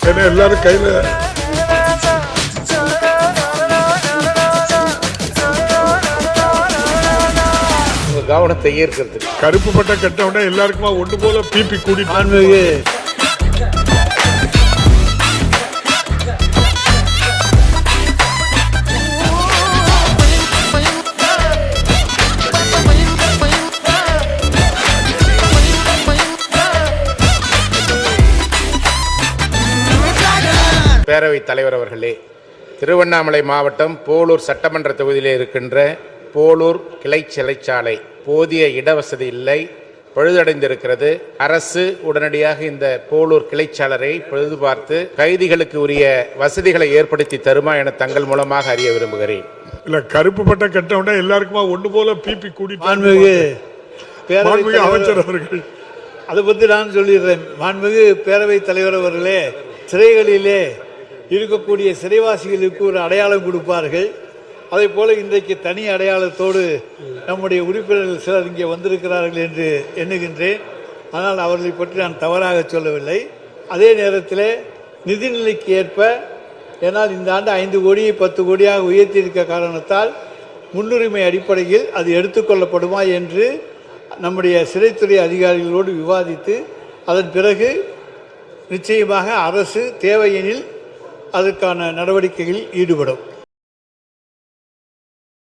ஏன்னா எல்லாரும் கையில கவனத்தை ஈர்க்கிறது. கருப்பு பட்டை கட்டவுடனே எல்லாருக்குமா ஒன்று போல பிபி கூட்டிட்டு பேரவைத் தலைவர் அவர்களே, திருவண்ணாமலை மாவட்டம் போலூர் சட்டமன்ற தொகுதியிலே இருக்கின்ற போலூர் கிளை சிறைச்சாலை போதிய இடவசதி இல்லை, பழுதடைந்திருக்கிறது. அரசு உடனடியாக இந்த போலூர் கிளைச்சாளரை பழுது பார்த்து கைதிகளுக்கு உரிய வசதிகளை ஏற்படுத்தி தருமா என தங்கள் மூலமாக அறிய விரும்புகிறேன். இல்ல கருப்பு பட்டை கட்டவுடனே எல்லாருக்குமா ஒன்று போல பிபி கூட்டிட்டு அமைச்சர் அவர்கள் அதை பற்றி நான் சொல்லிடுறேன். மாண்புமிகு பேரவைத் தலைவர் அவர்களே, சிறைகளிலே இருக்கக்கூடிய சிறைவாசிகளுக்கு ஒரு அடையாளம் கொடுப்பார்கள். அதே போல இன்றைக்கு தனி அடையாளத்தோடு நம்முடைய உறுப்பினர்கள் சிலர் இங்கே வந்திருக்கிறார்கள் என்று எண்ணுகின்றேன். ஆனால் அவர்களை பற்றி நான் தவறாக சொல்லவில்லை. அதே நேரத்தில் நிதிநிலைக்கு ஏற்ப, ஏன்னால் இந்த ஆண்டு 5 கோடியை 10 கோடியாக உயர்த்தியிருக்க காரணத்தால் முன்னுரிமை அடிப்படையில் அது எடுத்துக்கொள்ளப்படுமா என்று நம்முடைய சிறைத்துறை அதிகாரிகளோடு விவாதித்து அதன் பிறகு நிச்சயமாக அரசு தேவையெனில் அதற்கான நடவடிக்கைகளில் ஈடுபடும்.